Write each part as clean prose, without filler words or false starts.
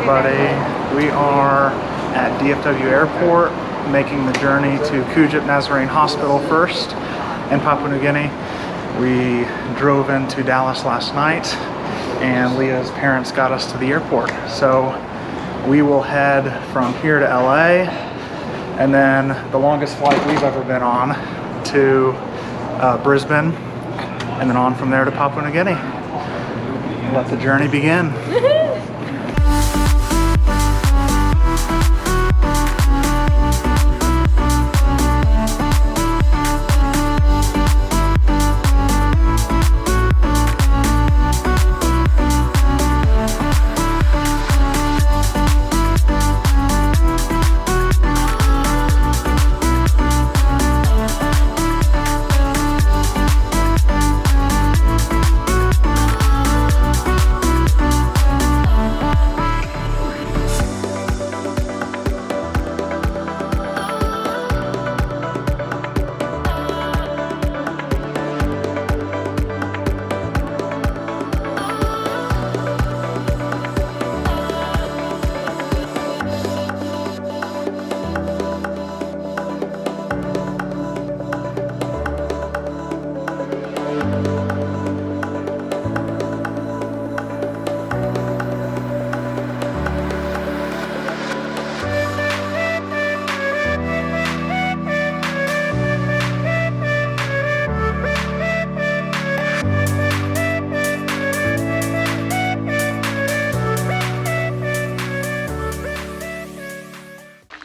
everybody. We are at DFW Airport making the journey to Kudjip Nazarene Hospital first in Papua New Guinea. We drove into Dallas last night and Leah's parents got us to the airport. So we will head from here to LA and then the longest flight we've ever been on to Brisbane and then on from there to Papua New Guinea. Let the journey begin.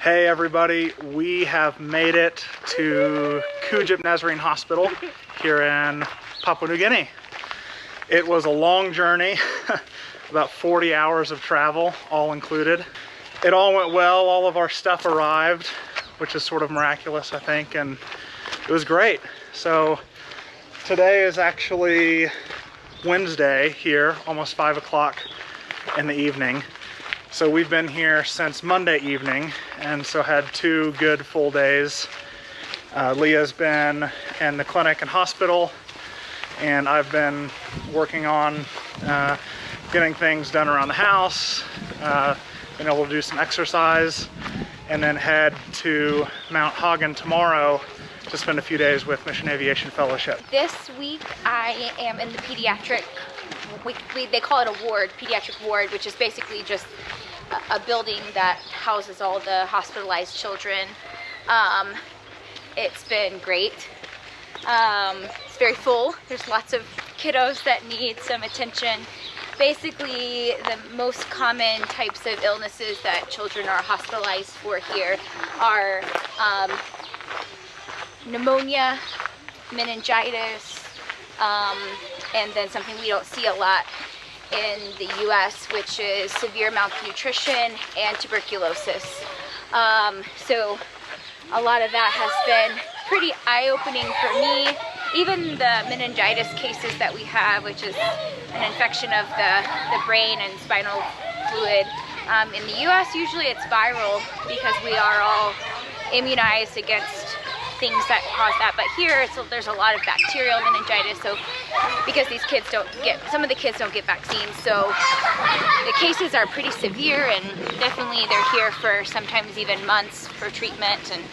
Hey everybody, we have made it to Kudjip Nazarene Hospital here in Papua New Guinea. It was a long journey, about 40 hours of travel, all included. It all went well, all of our stuff arrived, which is sort of miraculous, I think, and it was great. So today is actually Wednesday here, almost 5 o'clock in the evening. So we've been here since Monday evening, and so had 2 good full days. Leah's been in the clinic and hospital, and I've been working on getting things done around the house, been able to do some exercise, and then head to Mount Hagen tomorrow to spend a few days with Mission Aviation Fellowship. This week I am in the pediatric, they call it a ward, pediatric ward, which is basically just a building that houses all the hospitalized children. It's been great. It's very full. There's lots of kiddos that need some attention. Basically, the most common types of illnesses that children are hospitalized for here are pneumonia, meningitis, and then something we don't see a lot in the US, which is severe malnutrition and tuberculosis. So a lot of that has been pretty eye-opening for me. Even the meningitis cases that we have, which is an infection of the brain and spinal fluid. In the US, usually it's viral because we are all immunized against things that cause that, but here there's a lot of bacterial meningitis, so because these kids some of the kids don't get vaccines, so the cases are pretty severe, and definitely they're here for sometimes even months for treatment and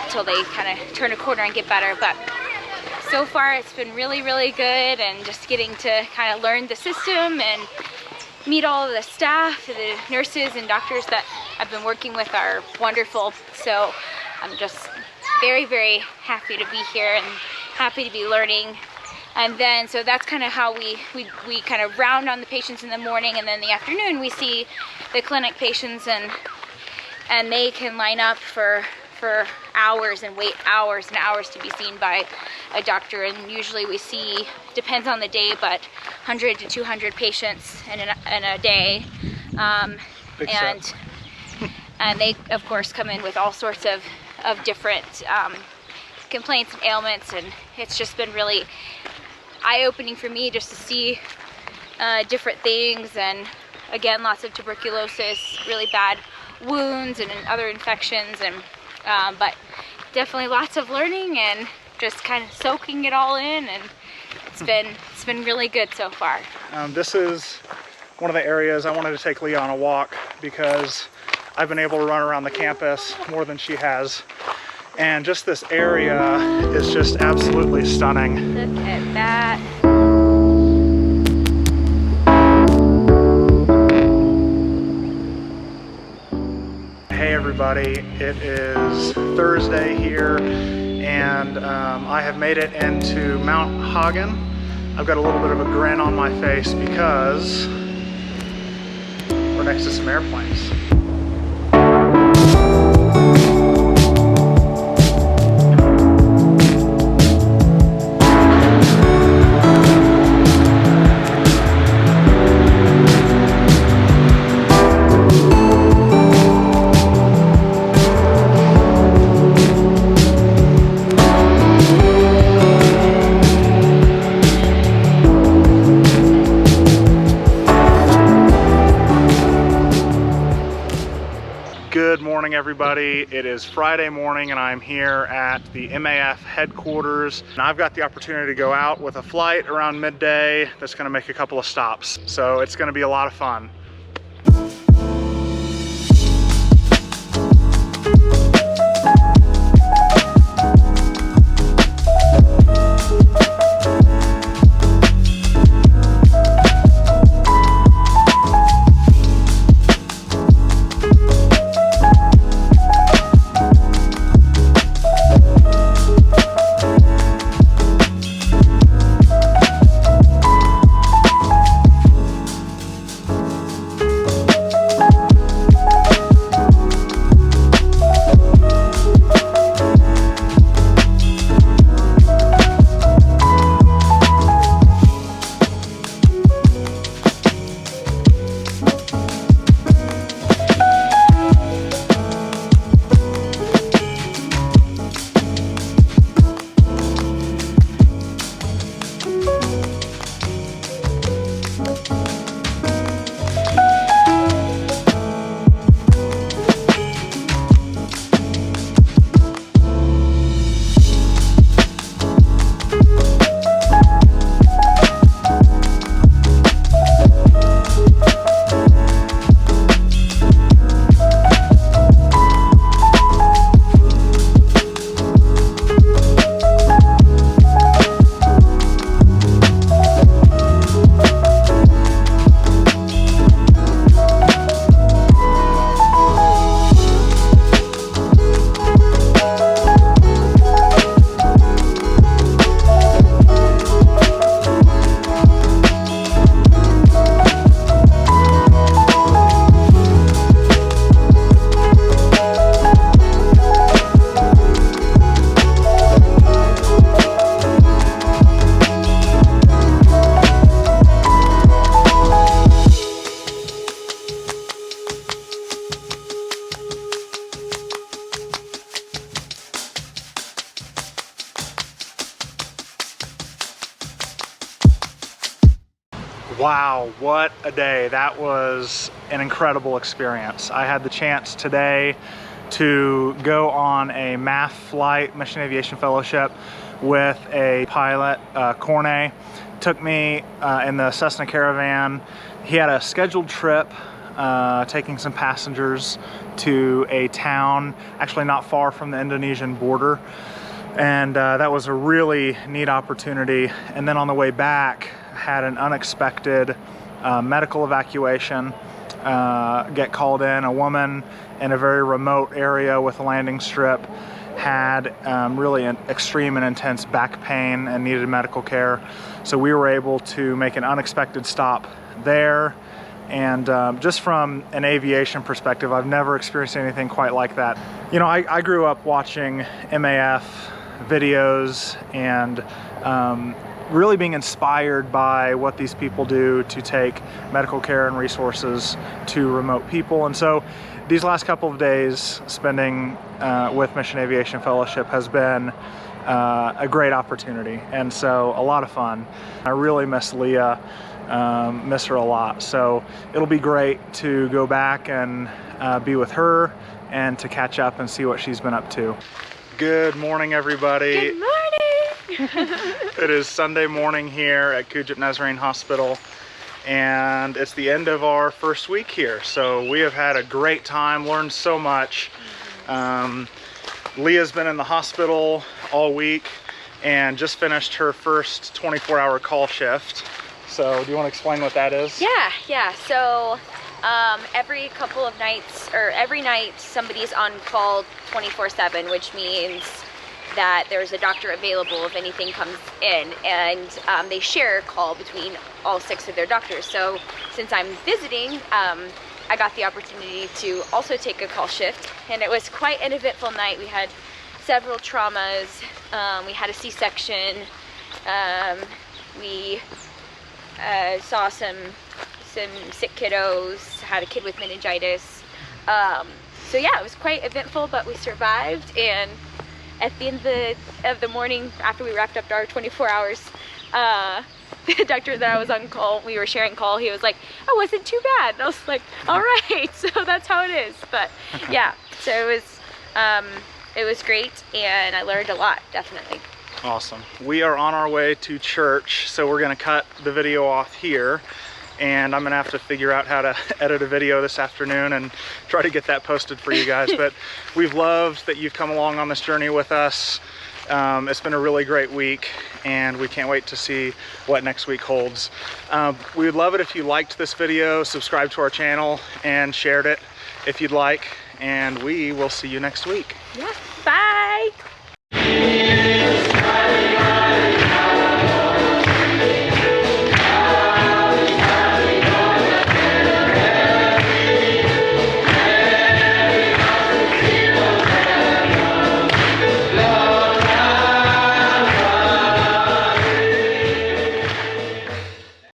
until they kind of turn a corner and get better. But so far it's been really, really good, and just getting to kind of learn the system and meet all of the staff, the nurses and doctors that I've been working with are wonderful. So I'm just very, very happy to be here and happy to be learning. And then, so that's kind of how we kind of round on the patients in the morning, and then in the afternoon we see the clinic patients, and they can line up for hours and wait hours and hours to be seen by a doctor. And usually we see, depends on the day, but 100 to 200 patients in a day. And they of course come in with all sorts of different complaints and ailments, and it's just been really eye-opening for me just to see different things, and again, lots of tuberculosis, really bad wounds and other infections, and but definitely lots of learning and just kind of soaking it all in, and it's been really good so far. This is one of the areas I wanted to take Leah on a walk because I've been able to run around the campus more than she has. And just this area is just absolutely stunning. Look at that. Hey everybody, it is Thursday here, and I have made it into Mount Hagen. I've got a little bit of a grin on my face because we're next to some airplanes. Good morning everybody. It is Friday morning and I'm here at the MAF headquarters. And I've got the opportunity to go out with a flight around midday that's going to make a couple of stops. So it's going to be a lot of fun. Wow, what a day. That was an incredible experience. I had the chance today to go on a MAF flight, Mission Aviation Fellowship, with a pilot, Corne. Took me in the Cessna Caravan. He had a scheduled trip taking some passengers to a town actually not far from the Indonesian border. And that was a really neat opportunity. And then on the way back, had an unexpected medical evacuation, get called in. A woman in a very remote area with a landing strip had really an extreme and intense back pain and needed medical care. So we were able to make an unexpected stop there. And just from an aviation perspective, I've never experienced anything quite like that. You know, I grew up watching MAF videos and really being inspired by what these people do to take medical care and resources to remote people. And so these last couple of days spending with Mission Aviation Fellowship has been a great opportunity, and so a lot of fun. I really miss Leah, miss her a lot, so it'll be great to go back and be with her and to catch up and see what she's been up to. Good morning everybody. Good morning! It is Sunday morning here at Kudjip Nazarene Hospital, and it's the end of our first week here. So we have had a great time, learned so much. Leah's been in the hospital all week and just finished her first 24-hour call shift. So do you want to explain what that is? Yeah. So every couple of nights, or every night, somebody's on call 24/7, which means that there's a doctor available if anything comes in, and they share a call between all 6 of their doctors. So since I'm visiting, I got the opportunity to also take a call shift, and it was quite an eventful night. We had several traumas. We had a C-section. We saw some sick kiddos, had a kid with meningitis. So yeah, it was quite eventful, but we survived. And at the end of the morning, after we wrapped up our 24 hours, the doctor that I was on call, we were sharing call, he was like, "Oh, wasn't too bad." And I was like, all right, so that's how it is. But yeah, so it was great, and I learned a lot, definitely. Awesome. We are on our way to church, so we're gonna cut the video off here, and I'm gonna have to figure out how to edit a video this afternoon and try to get that posted for you guys. But we've loved that you've come along on this journey with us. It's been a really great week, and we can't wait to see what next week holds. We would love it if you liked this video, subscribed to our channel, and shared it if you'd like, and we will see you next week. Yeah.